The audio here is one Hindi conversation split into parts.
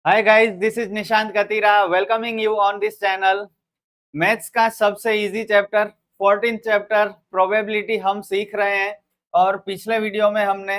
Hi guys, this is Nishant Katira welcoming you on this channel. Maths का सबसे easy chapter 14th chapter probability हम सीख रहे हैं और पिछले वीडियो में हमने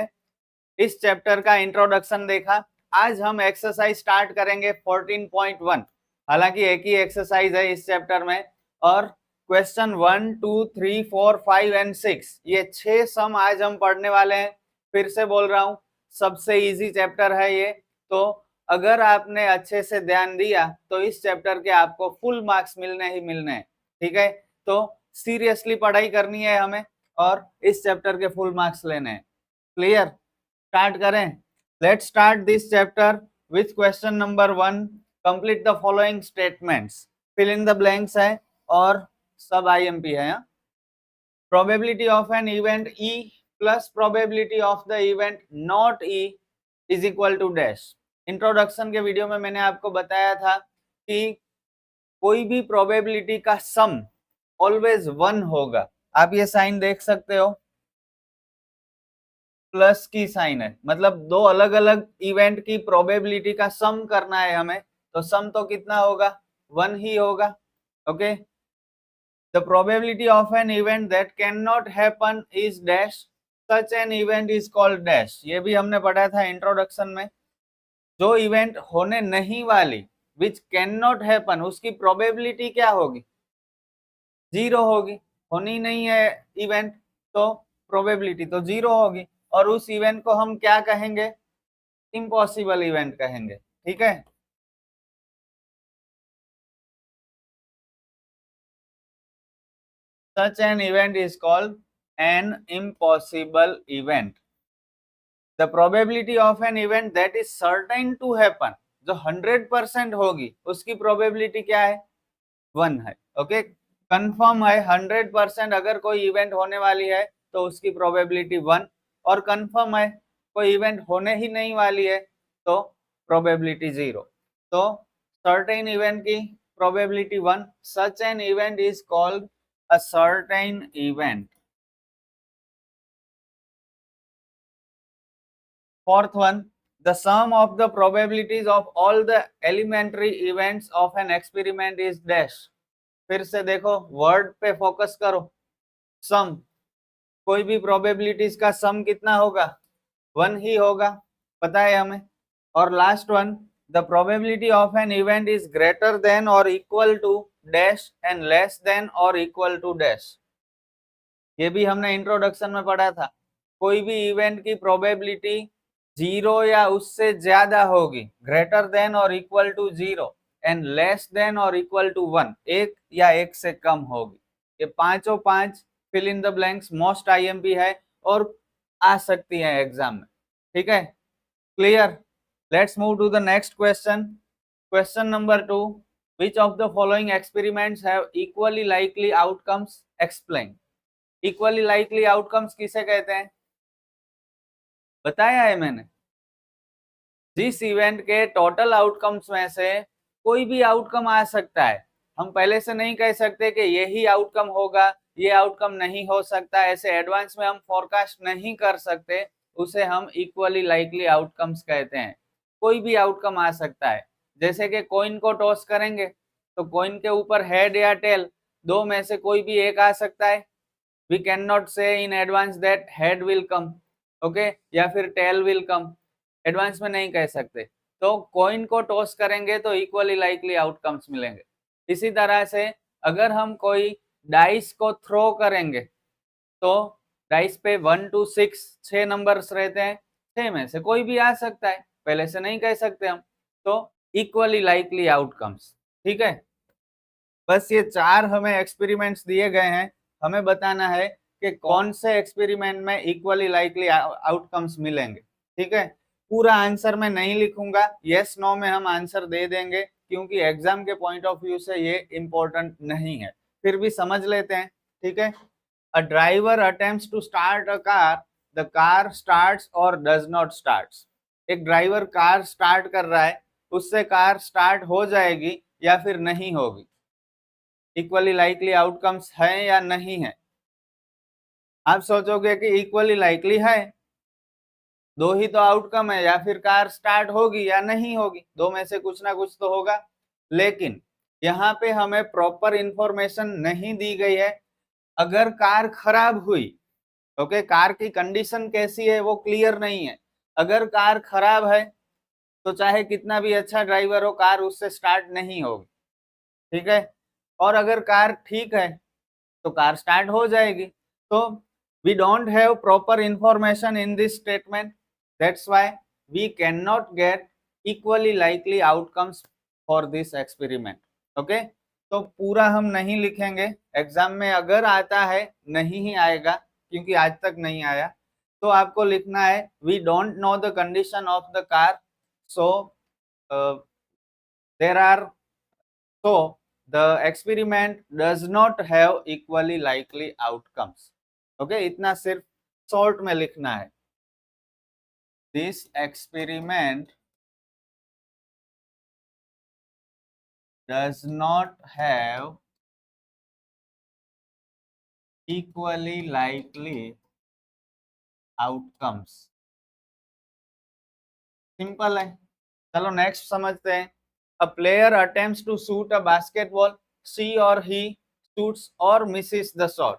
इस चैप्टर का इंट्रोडक्शन देखा। आज हम एक्सरसाइज स्टार्ट करेंगे 14.1। हालांकि एक ही एक्सरसाइज है इस चैप्टर में और क्वेश्चन 1, 2, 3, 4, 5 एंड 6 ये 6 सम आज हम पढ़ने वाले हैं। फिर से बोल रहा हूँ, सबसे इजी चैप्टर है ये। तो अगर आपने अच्छे से ध्यान दिया तो इस चैप्टर के आपको फुल मार्क्स मिलने ही मिलने हैं। ठीक है, तो सीरियसली पढ़ाई करनी है हमें और इस चैप्टर के फुल मार्क्स लेने हैं। क्लियर? स्टार्ट करें। Let's start this chapter with question number 1। Complete the following statements. Fill in the blanks है और सब आईएमपी है। Probability of an event E plus probability of the event not E is equal to dash. Introduction के वीडियो में मैंने आपको बताया था कि कोई भी प्रोबेबिलिटी का सम ऑलवेज 1 होगा। आप ये साइन देख सकते हो, प्लस की साइन है, मतलब दो अलग अलग इवेंट की प्रोबेबिलिटी का सम करना है हमें, तो सम तो कितना होगा? 1 ही होगा। Okay, the probability of an event that can not happen is dash, such an event is called dash. ये भी हमने पढ़ा था इंट्रोडक्शन में। जो इवेंट होने नहीं वाली, विच कैन नॉट हैपन, उसकी प्रोबेबिलिटी क्या होगी? 0 होगी। होनी नहीं है इवेंट तो प्रोबेबिलिटी तो 0 होगी और उस इवेंट को हम क्या कहेंगे? इम्पॉसिबल इवेंट कहेंगे। ठीक है, such an event is called an impossible event. The probability of an event that is certain to happen, जो 100% होगी, उसकी प्रोबेबिलिटी क्या है? 1 है। ओके, कंफर्म है 100%। अगर कोई इवेंट होने वाली है तो उसकी प्रोबेबिलिटी 1, और कंफर्म है कोई इवेंट होने ही नहीं वाली है तो प्रोबेबिलिटी 0। तो सर्टेन इवेंट की probability 1, such an event is called a certain event. Fourth one, the sum of the probabilities of all the elementary events of an experiment is dash। फिर से देखो, वर्ड पे फोकस करो। सम, कोई भी प्रोबेबिलिटीज का सम कितना होगा? 1 ही होगा, पता है हमें। और last one, the probability of an event is greater than और equal to dash and less than और इक्वल टू डैश। ये भी हमने इंट्रोडक्शन में पढ़ा था। कोई भी इवेंट की प्रोबेबिलिटी 0 या उससे ज्यादा होगी, ग्रेटर देन और equal to 0 and less than और इक्वल टू 1, 1 या 1 से कम होगी। ये पांचों पांच fill in the blanks most IMP है और आ सकती है एग्जाम में। ठीक है, clear? Let's move to the next question. Question number 2, which of the following experiments have equally likely outcomes? Explain। Equally likely outcomes किसे कहते हैं? बताया है मैंने। जिस इवेंट के टोटल आउटकम्स में से कोई भी आउटकम आ सकता है। हम पहले से नहीं कह सकते कि यही आउटकम होगा, ये आउटकम नहीं हो सकता, ऐसे एडवांस में हम फोरकास्ट नहीं कर सकते। उसे हम इक्वली लाइकली आउटकम्स कहते हैं। कोई भी आउटकम आ सकता है। जैसे कि कॉइन को टॉस करेंगे तो कॉइन के ऊपर हेड या टेल, दो में से कोई भी एक आ सकता है। we cannot say in advance that head will come, okay, या फिर tail will come, एडवांस में नहीं कह सकते। तो कॉइन को टॉस करेंगे तो इक्वली लाइकली आउटकम्स मिलेंगे। इसी तरह से अगर हम कोई डाइस को थ्रो करेंगे तो डाइस पे 1 to 6 6 नंबर्स रहते हैं, 6 में से कोई भी आ सकता है, पहले से नहीं कह सकते हम। तो इक्वली लाइकली आउटकम्स। ठीक है, बस ये 4 हमें एक्सपेरिमेंट्स दिए गए हैं। हमें बताना है कि कौन से एक्सपेरिमेंट में इक्वली लाइकली आउटकम्स मिलेंगे। ठीक है, पूरा आंसर मैं नहीं लिखूंगा, यस नो में हम आंसर दे देंगे क्योंकि एग्जाम के पॉइंट ऑफ व्यू से ये इम्पोर्टेंट नहीं है। फिर भी समझ लेते हैं। ठीक है, a driver attempts to start a car, the car starts और डज नॉट स्टार्ट्स। एक ड्राइवर कार स्टार्ट कर रहा है, उससे कार स्टार्ट हो जाएगी या फिर नहीं होगी। इक्वली लाइकली आउटकम्स है या नहीं है? आप सोचोगे कि इक्वली लाइकली है, दो ही तो आउटकम है, या फिर कार स्टार्ट होगी या नहीं होगी, दो में से कुछ ना कुछ तो होगा। लेकिन यहाँ पे हमें प्रॉपर इंफॉर्मेशन नहीं दी गई है। अगर कार खराब हुई, ओके, कार की कंडीशन कैसी है वो क्लियर नहीं है। अगर कार खराब है तो चाहे कितना भी अच्छा ड्राइवर हो, कार उससे स्टार्ट नहीं होगी, ठीक है। और अगर कार ठीक है तो कार स्टार्ट हो जाएगी। तो we don't have proper information in this statement, that's why we can not get equally likely outcomes for this experiment. Okay, तो पूरा हम नहीं लिखेंगे, एग्जाम में अगर आता है, नहीं ही आएगा क्योंकि आज तक नहीं आया, तो आपको लिखना है we don't know the condition of the car, so there are, so the experiment does not have equally likely outcomes। Okay, इतना सिर्फ शॉर्ट में लिखना है। This experiment does not have equally likely outcomes। Simple है। चलो नेक्स्ट समझते हैं। A player attempts to shoot a basketball, she or he shoots or misses the shot।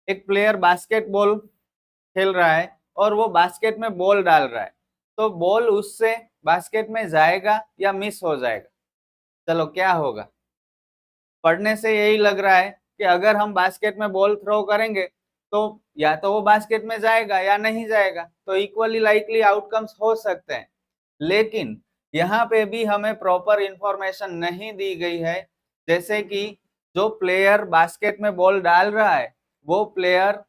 एक प्लेयर बास्केटबॉल खेल रहा है और वो बास्केट में बॉल डाल रहा है, तो बॉल उससे बास्केट में जाएगा या मिस हो जाएगा। चलो क्या होगा, पढ़ने से यही लग रहा है कि अगर हम बास्केट में बॉल थ्रो करेंगे तो या तो वो बास्केट में जाएगा या नहीं जाएगा, तो इक्वली लाइकली आउटकम्स हो सकते हैं। लेकिन यहाँ पे भी हमें प्रॉपर इंफॉर्मेशन नहीं दी गई है, जैसे कि जो प्लेयर बास्केट में बॉल डाल रहा है वो प्लेयर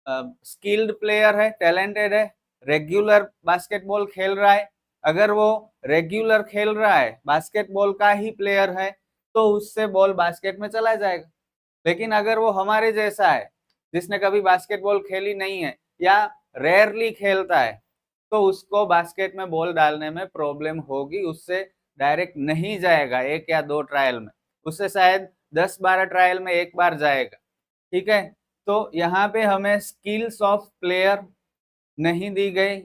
स्किल्ड प्लेयर है, टैलेंटेड है, रेगुलर बास्केटबॉल खेल रहा है। अगर वो रेगुलर खेल रहा है, बास्केटबॉल का ही प्लेयर है, तो उससे बॉल बास्केट में चला जाएगा। लेकिन अगर वो हमारे जैसा है, जिसने कभी बास्केटबॉल खेली नहीं है या रेयरली खेलता है, तो उसको बास्केट में बॉल डालने में प्रॉब्लम होगी, उससे डायरेक्ट नहीं जाएगा एक या दो ट्रायल में, उससे शायद 10-12 ट्रायल में एक बार जाएगा, ठीक है। तो यहाँ पे हमें स्किल्स ऑफ प्लेयर नहीं दी गई।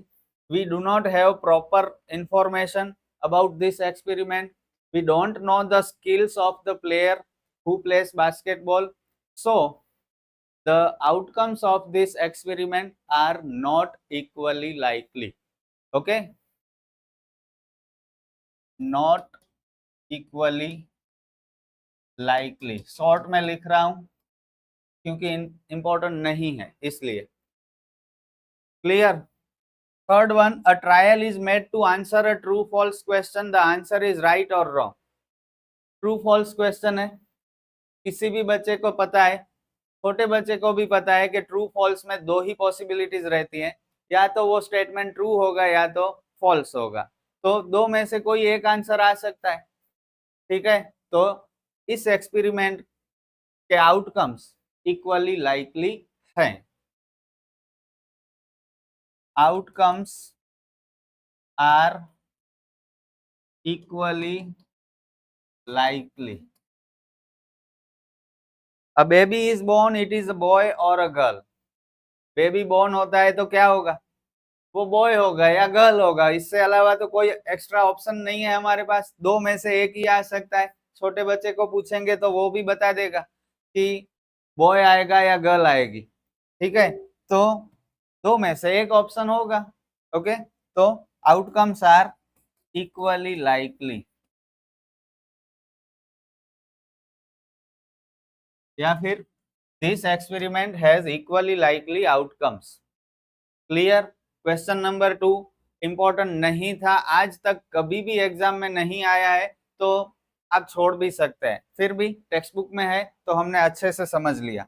We do not have proper information about this experiment, we don't know the skills of the player who plays basketball, so the outcomes of this experiment are not equally likely। okay, not equally likely short में लिख रहा हूं क्योंकि इंपॉर्टेंट नहीं है इसलिए। Clear. Third one, a trial is made to answer a true false question, the answer is right or wrong। True false question है, किसी भी बच्चे को पता है, छोटे बच्चे को भी पता है कि ट्रू फॉल्स में दो ही पॉसिबिलिटीज रहती हैं, या तो वो स्टेटमेंट ट्रू होगा या तो फॉल्स होगा, तो दो में से कोई एक आंसर आ सकता है, ठीक है। तो इस एक्सपेरिमेंट के आउटकम्स इक्वली लाइकली हैं। Outcomes are equally likely. A baby is born, it is a boy और अ गर्ल। बेबी बोर्न होता है तो क्या होगा, वो बॉय होगा या गर्ल होगा, इससे अलावा तो कोई एक्स्ट्रा ऑप्शन नहीं है हमारे पास, दो में से एक ही आ सकता है। छोटे बच्चे को पूछेंगे तो वो भी बता देगा कि बॉय आएगा या गर्ल आएगी, ठीक है। तो दो में से एक ऑप्शन होगा। ओके, तो आउटकम्स आर इक्वली लाइकली, या फिर this experiment has equally likely outcomes. Clear. Question number 2 important नहीं था, आज तक कभी भी एग्जाम में नहीं आया है, तो आप छोड़ भी सकते हैं, फिर भी टेक्स्ट बुक में है तो हमने अच्छे से समझ लिया।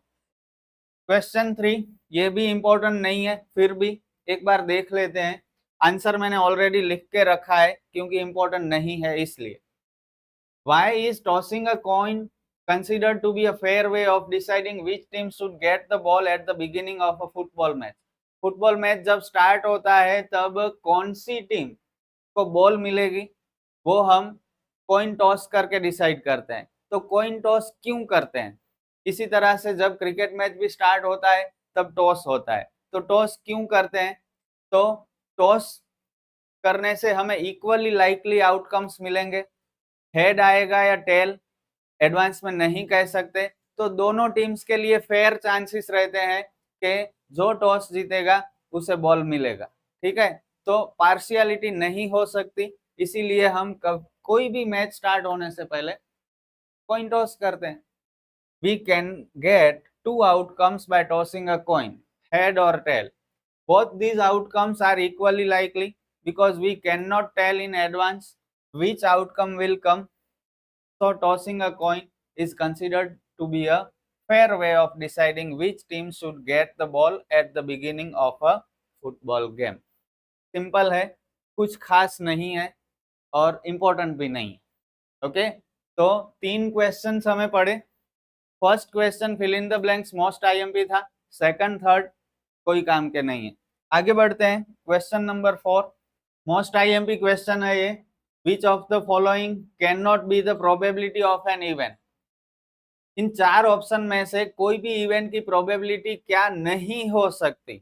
क्वेश्चन 3 ये भी इंपॉर्टेंट नहीं है, फिर भी एक बार देख लेते हैं। आंसर मैंने ऑलरेडी लिख के रखा है क्योंकि इंपॉर्टेंट नहीं है इसलिए। Why is tossing a coin considered to be a fair way of deciding which team should get the ball at the beginning of a football match? Football match जब स्टार्ट होता है तब कौन सी टीम को बॉल मिलेगी वो हम कॉइन टॉस करके डिसाइड करते हैं। तो कॉइन टॉस क्यों करते हैं? इसी तरह से जब क्रिकेट मैच भी स्टार्ट होता है तब टॉस होता है, तो टॉस क्यों करते हैं? तो टॉस करने से हमें इक्वली लाइकली आउटकम्स मिलेंगे, हेड आएगा या टेल एडवांस में नहीं कह सकते। तो दोनों टीम्स के लिए फेयर चांसेस रहते हैं कि जो टॉस जीतेगा उसे बॉल मिलेगा, ठीक है। तो पार्शियलिटी नहीं हो सकती, इसीलिए हम कोई भी मैच स्टार्ट होने से पहले कॉइन टॉस करते हैं। We can get two outcomes by tossing a coin, head और tail. Both these outcomes are equally likely because we cannot tell in advance which outcome will come. So tossing a coin is considered to be a fair way of deciding which team should get the ball at the beginning of a football game. Simple है, कुछ खास नहीं है और इम्पोर्टेंट भी नहीं है। ओके, तो 3 क्वेश्चंस हमें पढ़े। First question fill in the blanks most IMP था, सेकंड थर्ड कोई काम के नहीं है। आगे बढ़ते हैं, question number 4 most IMP question है ये। Which of the following can not be the probability of an event. इन 4 ऑप्शन में से कोई भी इवेंट की प्रोबेबिलिटी क्या नहीं हो सकती।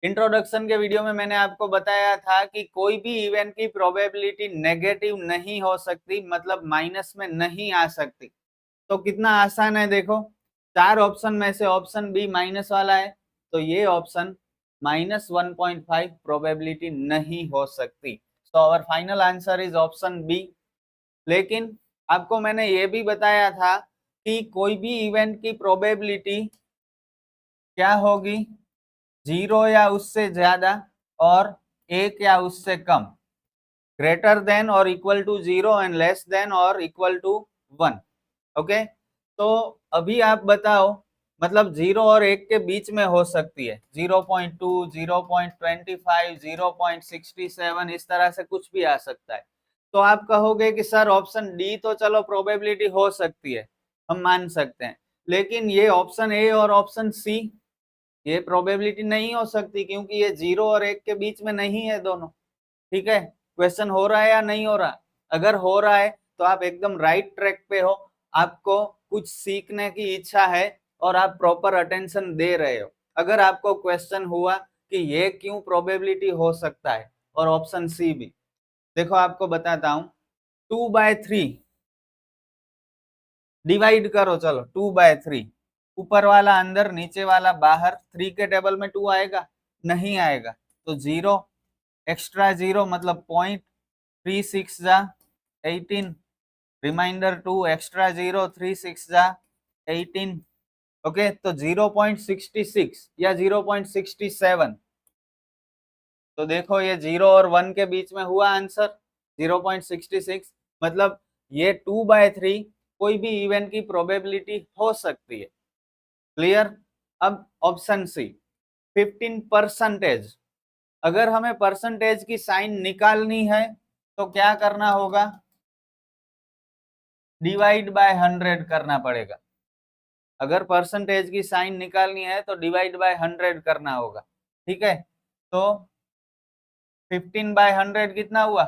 इंट्रोडक्शन के वीडियो में मैंने आपको बताया था कि कोई भी इवेंट की प्रोबेबिलिटी नेगेटिव नहीं हो सकती, मतलब माइनस में नहीं आ सकती। तो कितना आसान है देखो, 4 ऑप्शन में से ऑप्शन बी माइनस वाला है, तो ये ऑप्शन -1.5 प्रोबेबिलिटी नहीं हो सकती। तो our final answer is option B. लेकिन आपको मैंने ये भी बताया था कि कोई भी इवेंट की प्रोबेबिलिटी क्या होगी, 0 या उससे ज्यादा और 1 या उससे कम, ग्रेटर देन और equal to 0 and less than और इक्वल टू 1। ओके, तो अभी आप बताओ, मतलब 0 और 1 के बीच में हो सकती है, 0.2, 0.25, 0.67, इस तरह से कुछ भी आ सकता है। तो आप कहोगे कि सर ऑप्शन डी तो चलो प्रोबेबिलिटी हो सकती है, हम मान सकते हैं, लेकिन ये ऑप्शन ए और ऑप्शन सी ये प्रोबेबिलिटी नहीं हो सकती, क्योंकि ये 0 और 1 के बीच में नहीं है दोनों। ठीक है, क्वेश्चन हो रहा है या नहीं हो रहा? अगर हो रहा है तो आप एकदम राइट ट्रैक पे हो, आपको कुछ सीखने की इच्छा है और आप प्रॉपर अटेंशन दे रहे हो। अगर आपको क्वेश्चन हुआ कि ये क्यों प्रोबेबिलिटी हो सकता है और ऑप्शन सी भी, देखो आपको बताता हूं, 2/3 डिवाइड करो, चलो 2/3, ऊपर वाला अंदर नीचे वाला बाहर, 3 के टेबल में 2 आएगा? नहीं आएगा। तो 0 एक्स्ट्रा 0 मतलब पॉइंट, 3 6 जा 18, रिमाइंडर 2 एक्स्ट्रा 0, 3 6 जा 18। ओके, तो 0.66 या 0.67, तो देखो ये 0 और 1 के बीच में हुआ आंसर 0.66, मतलब ये 2/3 कोई भी इवेंट की प्रोबेबिलिटी हो सकती है। क्लियर? अब ऑप्शन सी 15%। अगर हमें परसेंटेज की साइन निकालनी है तो क्या करना होगा? डिवाइड बाय 100 करना पड़ेगा। अगर परसेंटेज की साइन निकालनी है तो डिवाइड बाय 100 करना होगा। ठीक है, तो 15/100 कितना हुआ?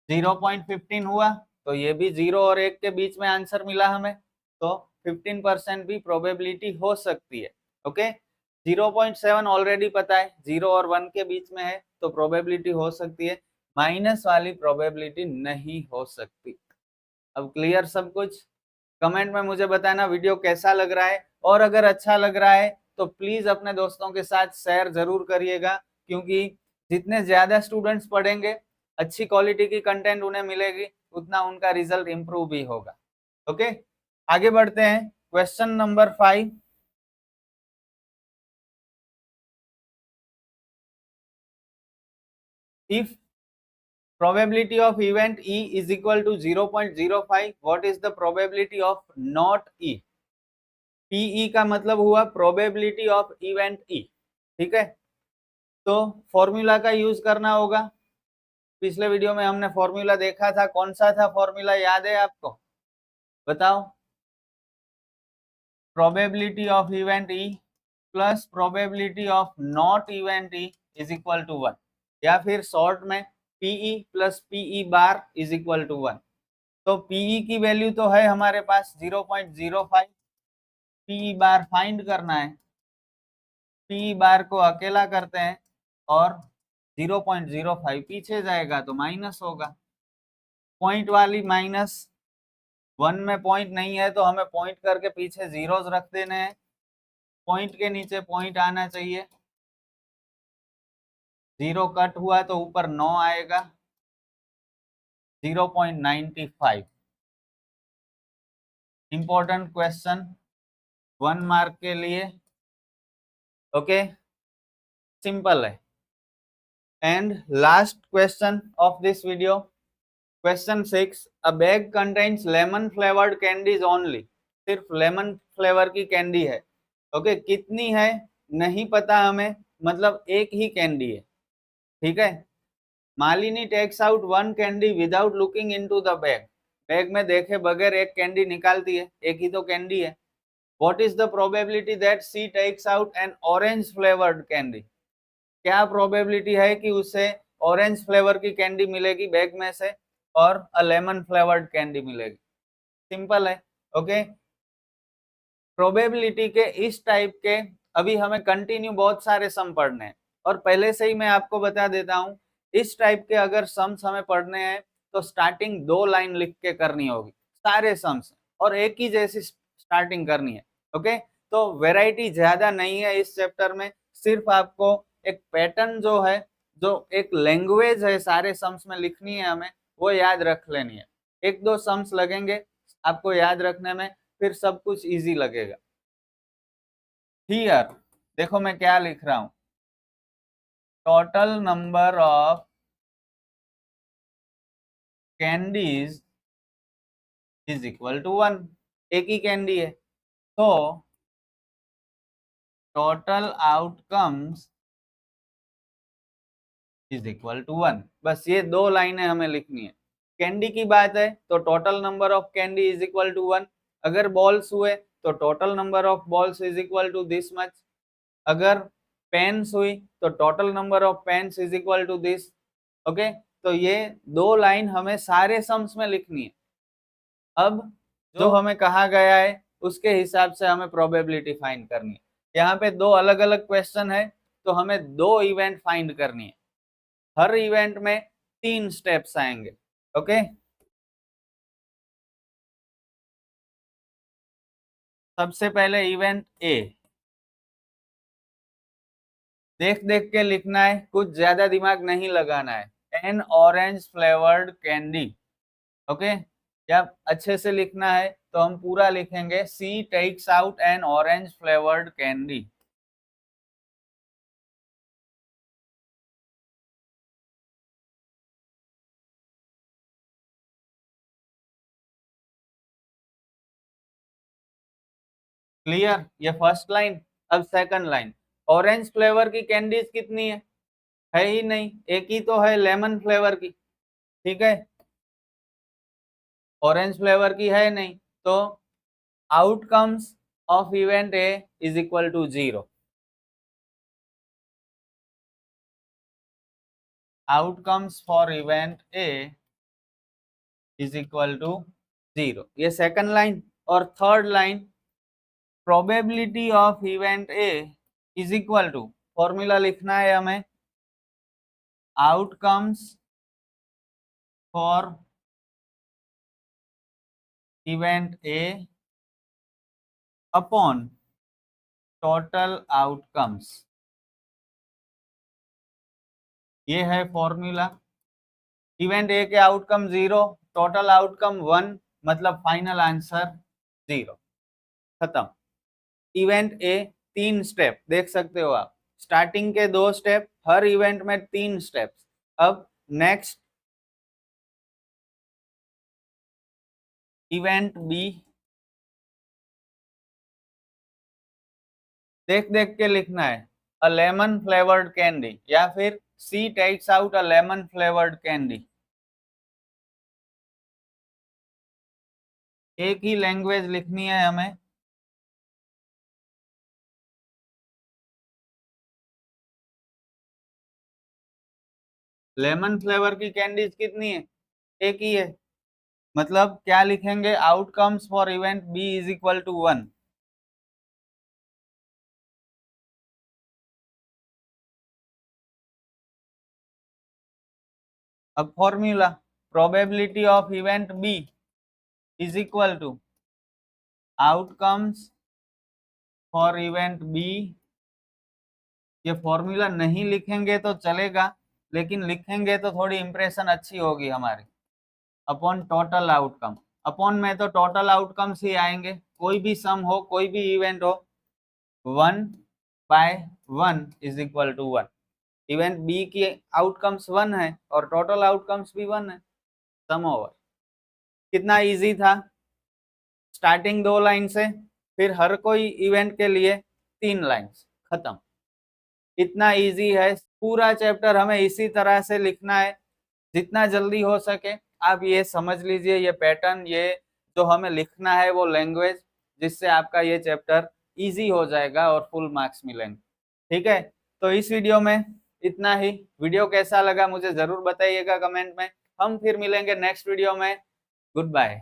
0.15 हुआ। तो ये भी 0 और 1 के बीच में आंसर मिला हमें, तो 15% भी प्रोबेबिलिटी हो सकती है। ओके, 0.7 ऑलरेडी पता है, 0 और 1 के बीच में है तो प्रोबेबिलिटी हो सकती है, माइनस वाली प्रोबेबिलिटी नहीं हो सकती। अब क्लियर सब कुछ? कमेंट में मुझे बताना वीडियो कैसा लग रहा है, और अगर अच्छा लग रहा है तो प्लीज अपने दोस्तों के साथ शेयर जरूर करिएगा, क्योंकि जितने ज्यादा स्टूडेंट्स पढ़ेंगे, अच्छी क्वालिटी की कंटेंट उन्हें मिलेगी, उतना उनका रिजल्ट इंप्रूव भी होगा। ओके, आगे बढ़ते हैं, question number 5। If probability of event E is equal to 0.05, what is the probability of not E? PE का मतलब हुआ probability of event E। ठीक है, तो फॉर्मूला का यूज करना होगा। पिछले वीडियो में हमने फॉर्मूला देखा था, कौन सा था फॉर्मूला, याद है आपको? बताओ। Probability of event E plus probability of not event E is equal to 1, या फिर शॉर्ट में PE plus PE bar is equal to 1। तो PE की वैल्यू तो है हमारे पास 0.05, PE बार फाइंड करना है। PE बार को अकेला करते हैं और 0.05 पीछे जाएगा तो माइनस होगा। पॉइंट वाली माइनस, 1 में पॉइंट नहीं है तो हमें पॉइंट करके पीछे जीरोस रख देने हैं। पॉइंट के नीचे पॉइंट आना चाहिए। 0 कट हुआ तो ऊपर 9 आएगा। 0.95। इंपॉर्टेंट क्वेश्चन, 1 मार्क के लिए। ओके, सिंपल है। And last question of this video, question 6। A bag contains lemon flavoured candies only. सिर्फ लेमन फ्लेवर की कैंडी है। ओके, कितनी है नहीं पता हमें, मतलब एक ही कैंडी है। ठीक है। Malini takes out one candy without looking into the bag. Bag में देखे बगैर एक कैंडी निकालती है, एक ही तो कैंडी है। What is the probability that she takes out an orange flavoured candy. क्या प्रोबेबिलिटी है कि उसे ऑरेंज फ्लेवर की कैंडी मिलेगी बैग में से और अ लेमन फ्लेवर्ड कैंडी मिलेगी। सिंपल है। ओके, प्रोबेबिलिटी के इस टाइप के अभी हमें कंटिन्यू बहुत सारे सम पढ़ने हैं, और पहले से ही मैं आपको बता देता हूं, इस टाइप के अगर सम्स हमें पढ़ने हैं तो स्टार्टिंग 2 लाइन लिख के करनी होगी सारे सम्स, और एक ही जैसी स्टार्टिंग करनी है। ओके, तो वैरायटी ज्यादा नहीं है इस चैप्टर में, सिर्फ आपको एक पैटर्न जो है, जो एक लैंग्वेज है सारे सम्स में लिखनी है हमें, वो याद रख लेनी है। 1-2 सम्स लगेंगे आपको याद रखने में, फिर सब कुछ इजी लगेगा। हियर देखो मैं क्या लिख रहा हूं, total number of candies is equal to 1। एक ही कैंडी है तो total outcomes is equal to 1। बस ये 2 लाइनें हमें लिखनी है। कैंडी की बात है तो total number of candy is equal to 1। अगर बॉल्स हुए तो total number of balls is equal to this much. अगर पेन्स हुई तो total number of pens is equal to this. Okay, तो ये 2 लाइन हमें सारे सम्स में लिखनी है। अब जो हमें कहा गया है उसके हिसाब से हमें प्रोबेबिलिटी फाइंड करनी है। यहाँ पे 2 अलग अलग क्वेश्चन है तो हमें 2 इवेंट फाइंड करनी है। हर इवेंट में 3 स्टेप्स आएंगे। ओके, सबसे पहले इवेंट ए, देख देख के लिखना है, कुछ ज्यादा दिमाग नहीं लगाना है। An orange flavoured candy. Okay, जब अच्छे से लिखना है तो हम पूरा लिखेंगे, C takes out an orange flavoured candy. Clear, ये फर्स्ट लाइन। अब सेकंड लाइन, ऑरेंज फ्लेवर की कैंडीज कितनी है ही नहीं, एक ही तो है लेमन फ्लेवर की। ठीक है, ऑरेंज फ्लेवर की है नहीं, तो outcomes of event A is equal to 0। Outcomes for event A is equal to 0, ये सेकंड लाइन। और third line, probability of event A is equal to, formula लिखना है हमें, outcomes for event A upon total outcomes. ये है फॉर्मूला। इवेंट ए के आउटकम 0, टोटल आउटकम 1, मतलब फाइनल आंसर 0। खत्म। इवेंट ए 3 स्टेप देख सकते हो आप, स्टार्टिंग के 2 स्टेप, हर इवेंट में 3 स्टेप्स। अब नेक्स्ट इवेंट बी, देख देख के लिखना है, अ लेमन फ्लेवर्ड कैंडी, या फिर C takes out a lemon flavoured candy. एक ही लैंग्वेज लिखनी है हमें। लेमन फ्लेवर की कैंडीज कितनी है, एक ही है, मतलब क्या लिखेंगे, outcomes for event B is equal to 1। अब formula, probability of event B is equal to outcomes for event B. ये फॉर्मूला नहीं लिखेंगे तो चलेगा, लेकिन लिखेंगे तो थोड़ी इंप्रेशन अच्छी होगी हमारी। अपॉन टोटल आउटकम, अपॉन में तो टोटल आउटकम्स ही आएंगे, कोई भी सम हो, कोई भी इवेंट हो। 1/1 is equal to 1। Event B की आउटकम्स 1 है और टोटल आउटकम्स भी 1 है, सम ओवर। कितना इजी था, स्टार्टिंग 2 लाइन से, फिर हर कोई इवेंट के लिए 3 लाइन्स, खत्म। इतना इजी है पूरा चैप्टर, हमें इसी तरह से लिखना है जितना जल्दी हो सके। आप ये समझ लीजिए, ये पैटर्न, ये जो हमें लिखना है वो लैंग्वेज, जिससे आपका ये चैप्टर इजी हो जाएगा और फुल मार्क्स मिलेंगे। ठीक है, तो इस वीडियो में इतना ही। वीडियो कैसा लगा मुझे जरूर बताइएगा कमेंट में। हम फिर मिलेंगे नेक्स्ट वीडियो में। Good bye.